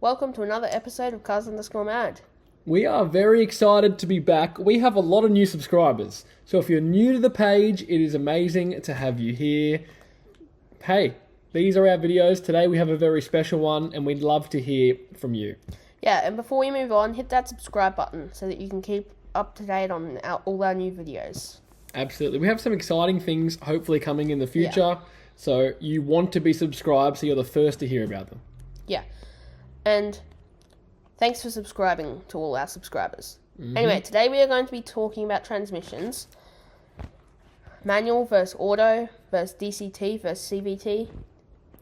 Welcome to another episode of Cars_Mad. We are very excited to be back. We have a lot of new subscribers. So if you're new to the page, it is amazing to have you here. Hey, these are our videos. Today we have a very special one and we'd love to hear from you. Yeah, and before we move on, hit that subscribe button so that you can keep up to date on all our new videos. Absolutely. We have some exciting things hopefully coming in the future. So you want to be subscribed so you're the first to hear about them. Yeah. And thanks for subscribing to all our subscribers. Anyway, today we are going to be talking about transmissions. Manual versus auto versus DCT versus CVT.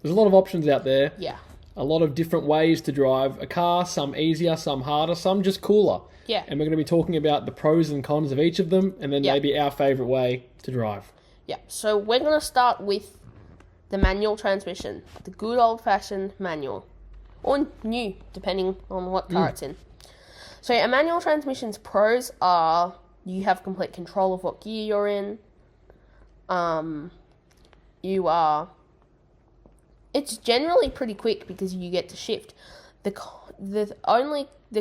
There's a lot of options out there. Yeah. A lot of different ways to drive a car. Some easier, some harder, some just cooler. Yeah. And we're going to be talking about the pros and cons of each of them and then maybe our favourite way to drive. Yeah. So we're going to start with the manual transmission. The good old-fashioned manual. Or new, depending on what car it's in. So a manual transmission's pros are you have complete control of what gear you're in. It's generally pretty quick because you get to shift. The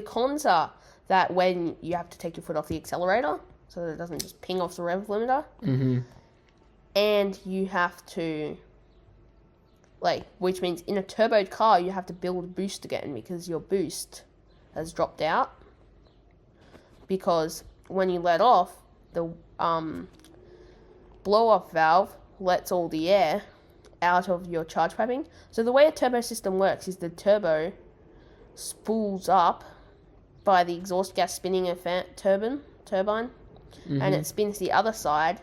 cons are that when you have to take your foot off the accelerator so that it doesn't just ping off the rev limiter. And you have to, which means in a turboed car you have to build a boost again because your boost has dropped out. Because when you let off, the blow-off valve lets all the air out of your charge piping. So the way a turbo system works is the turbo spools up by the exhaust gas spinning a turbine, and it spins the other side,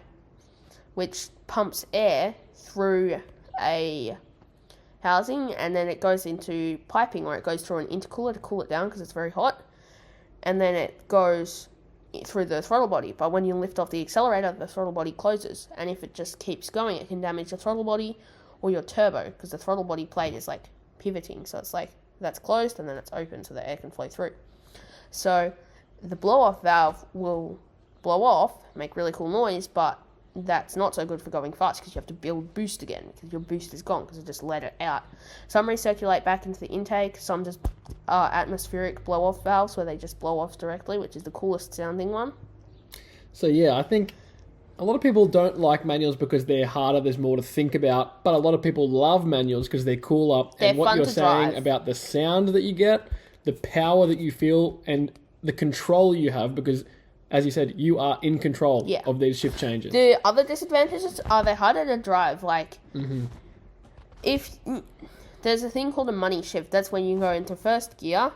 which pumps air through a housing, and then it goes into piping, or it goes through an intercooler to cool it down because it's very hot, and then it goes through the throttle body. But when you lift off the accelerator, the throttle body closes, and if it just keeps going, it can damage the throttle body or your turbo, because the throttle body plate is pivoting, so it's that's closed and then it's open so the air can flow through. So the blow-off valve will blow off, make really cool noise, but that's not so good for going fast because you have to build boost again because your boost is gone because it just let it out. Some recirculate back into the intake, some just are atmospheric blow-off valves where they just blow off directly, which is the coolest sounding one. So yeah, I think a lot of people don't like manuals because they're harder, there's more to think about, but a lot of people love manuals because they're cooler. And what you're saying drive. About the sound that you get, the power that you feel, and the control you have, because as you said, you are in control of these shift changes. The other disadvantages are they're harder to drive. If there's a thing called a money shift, that's when you go into first gear,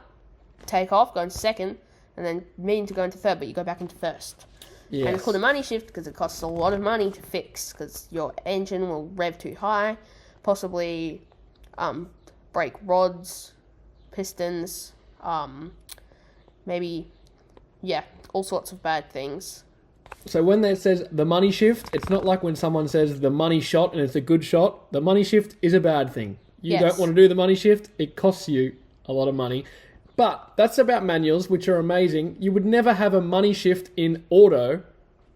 take off, go into second, and then mean to go into third, but you go back into first. Yes. And it's called a money shift because it costs a lot of money to fix because your engine will rev too high, possibly break rods, pistons, all sorts of bad things. So when it says the money shift, it's not like when someone says the money shot and it's a good shot. The money shift is a bad thing. You don't want to do the money shift. It costs you a lot of money. But that's about manuals, which are amazing. You would never have a money shift in auto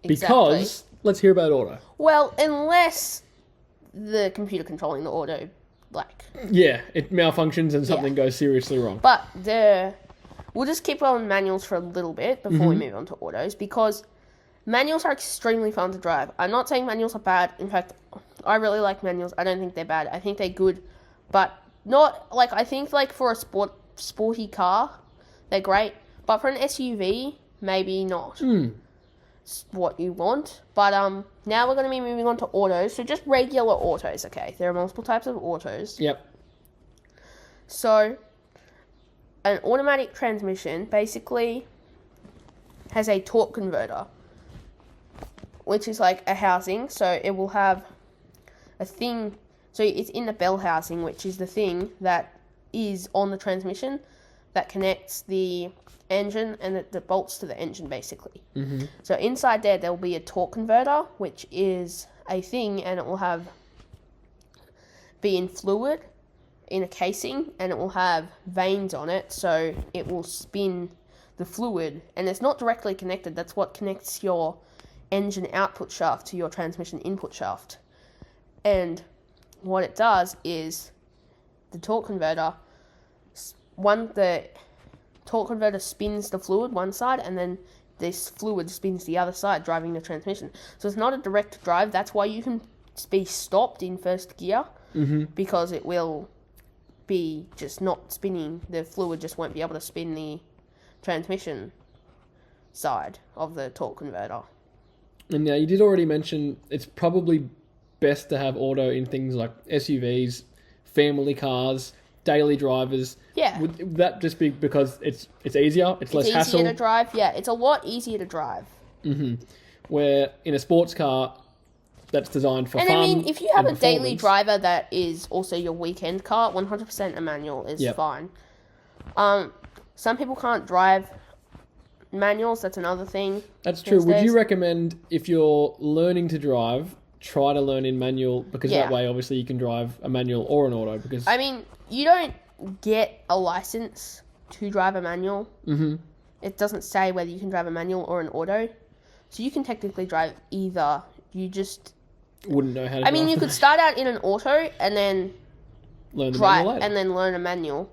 because, let's hear about auto. Well, unless the computer controlling the auto, Yeah, it malfunctions and something goes seriously wrong. But we'll just keep on manuals for a little bit before we move on to autos, because manuals are extremely fun to drive. I'm not saying manuals are bad. In fact, I really like manuals. I don't think they're bad. I think they're good, but not, I think, for a sporty car, they're great. But for an SUV, maybe not. It's what you want. But now we're going to be moving on to autos. So just regular autos, okay? There are multiple types of autos. Yep. So an automatic transmission basically has a torque converter, which is like a housing. So it will have a thing. So it's in the bell housing, which is the thing that is on the transmission that connects the engine and that bolts to the engine, basically. So inside there will be a torque converter, which is a thing, and it will be in fluid in a casing, and it will have vanes on it, so it will spin the fluid, and it's not directly connected. That's what connects your engine output shaft to your transmission input shaft. And what it does is the torque converter the torque converter spins the fluid one side, and then this fluid spins the other side, driving the transmission. So it's not a direct drive. That's why you can be stopped in first gear, because it will be just not spinning. The fluid just won't be able to spin the transmission side of the torque converter. And now you did already mention it's probably best to have auto in things like SUVs, family cars, daily drivers. Yeah. Would that just be because it's easier, it's less easier hassle? to drive. Yeah, it's a lot easier to drive. Where in a sports car, that's designed for And fun. I mean, if you have a and daily performance. driver that is also your weekend car, 100% a manual is fine. Some people can't drive manuals. That's another thing. That's true. these Would you days. recommend, if you're learning to drive, try to learn in manual? Because that way, obviously, you can drive a manual or an auto. Because I mean, you don't get a license to drive a manual. It doesn't say whether you can drive a manual or an auto. So you can technically drive either. You just... wouldn't know how to I mean, drive. you could start out in an auto and then learn the drive manual later. and then learn a manual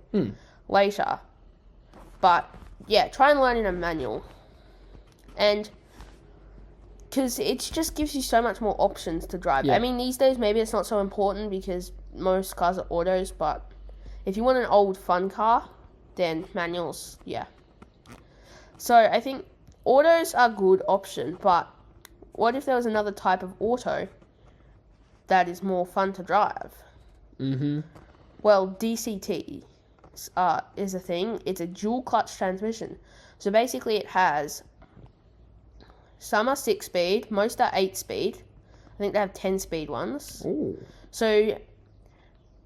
later. But yeah, try and learn in a manual. And because it just gives you so much more options to drive. Yeah. I mean, these days maybe it's not so important because most cars are autos, but if you want an old fun car, then manuals, yeah. So I think autos are a good option, but what if there was another type of auto that is more fun to drive? Well, DCT is a thing. It's a dual clutch transmission. So basically it has, some are 6-speed, most are 8-speed. I think they have 10-speed ones. Ooh. So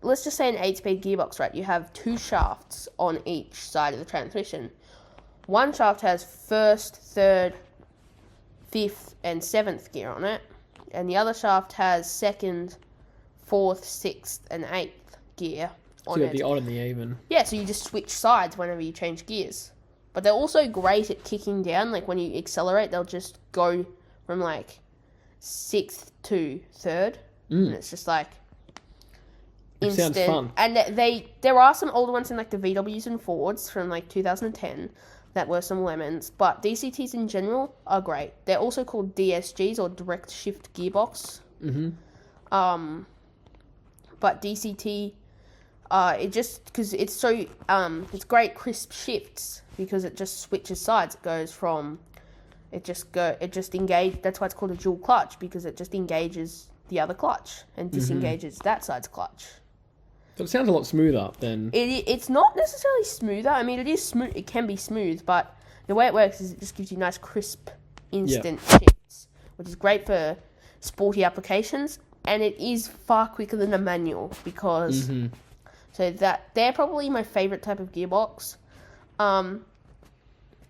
let's just say an 8-speed gearbox, right? You have 2 shafts on each side of the transmission. One shaft has 1st, 3rd, 5th, and 7th gear on it. And the other shaft has 2nd, 4th, 6th, and 8th gear on So you have it. the odd and the even. Yeah, so you just switch sides whenever you change gears. But they're also great at kicking down. Like when you accelerate, they'll just go from like 6th to 3rd. And it's just like instant. Sounds fun. And there are some older ones in like the VWs and Fords from like 2010 that were some lemons. But DCTs in general are great. They're also called DSGs or direct shift gearbox. But DCT, it just, because it's so, it's great crisp shifts because it just switches sides. It goes from, it just engage. That's why it's called a dual clutch, because it just engages the other clutch and disengages that side's clutch. So it sounds a lot smoother than... It's not necessarily smoother. I mean, it is smooth. It can be smooth, but the way it works is it just gives you nice, crisp, instant shifts, which is great for sporty applications. And it is far quicker than a manual because... So they're probably my favourite type of gearbox. And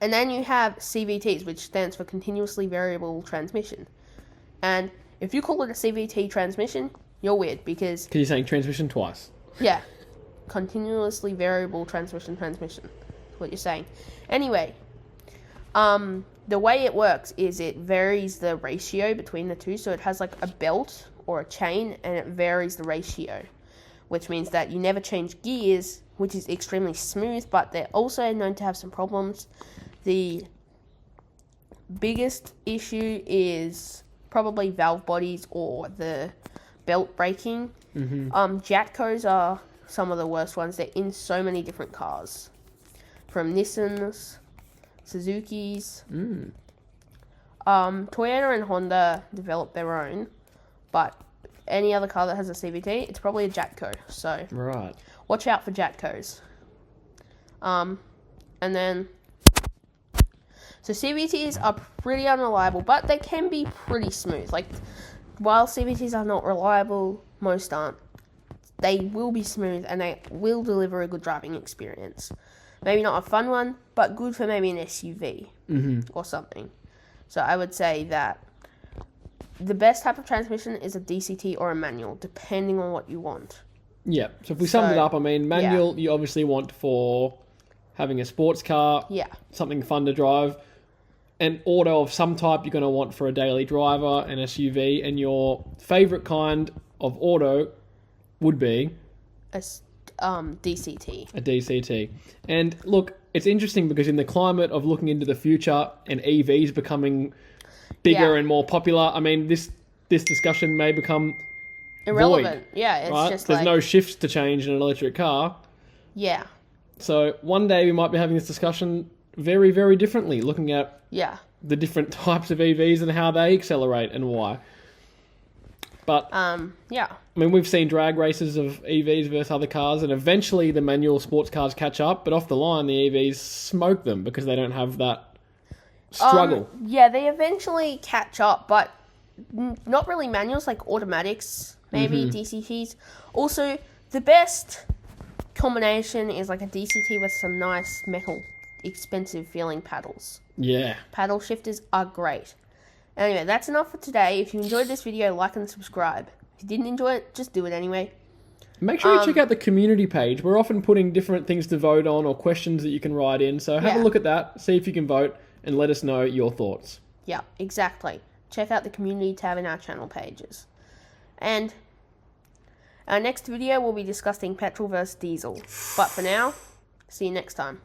then you have CVTs, which stands for Continuously Variable Transmission. And if you call it a CVT transmission, you're weird because... Because you're saying transmission twice. Yeah. Continuously Variable Transmission. That's what you're saying. Anyway, the way it works is it varies the ratio between the two. So it has like a belt or a chain and it varies the ratio, which means that you never change gears, which is extremely smooth, but they're also known to have some problems. The biggest issue is probably valve bodies or the belt braking. Jatcos are some of the worst ones. They're in so many different cars, from Nissans, Suzuki's. Toyota and Honda developed their own, but any other car that has a CVT, it's probably a Jatco. So Right. watch out for Jatcos. And then, so CVTs are pretty unreliable, but they can be pretty smooth. Like, while CVTs are not reliable, most aren't. They will be smooth and they will deliver a good driving experience. Maybe not a fun one, but good for maybe an SUV or something. So I would say that the best type of transmission is a DCT or a manual, depending on what you want. Yeah. So if we summed it up, I mean, manual you obviously want for having a sports car, something fun to drive. An auto of some type you're going to want for a daily driver, an SUV, and your favourite kind of auto would be? DCT. A DCT. And look, it's interesting because in the climate of looking into the future and EVs becoming bigger and more popular, I mean, this discussion may become Irrelevant. void, Yeah, it's right? just There's like... no shifts to change in an electric car. Yeah. So one day we might be having this discussion very, very differently, looking at the different types of EVs and how they accelerate and why. But yeah. I mean, we've seen drag races of EVs versus other cars, and eventually the manual sports cars catch up. But off the line, the EVs smoke them because they don't have that struggle. Yeah, they eventually catch up, but not really manuals, like automatics, maybe DCTs. Also, the best combination is like a DCT with some nice metal, expensive feeling paddles. Yeah. Paddle shifters are great. Anyway, that's enough for today. If you enjoyed this video, like and subscribe. If you didn't enjoy it, just do it anyway. Make sure you check out the community page. We're often putting different things to vote on or questions that you can write in. So have a look at that, see if you can vote, and let us know your thoughts. Yeah, exactly. Check out the community tab in our channel pages. And our next video will be discussing petrol versus diesel. But for now, see you next time.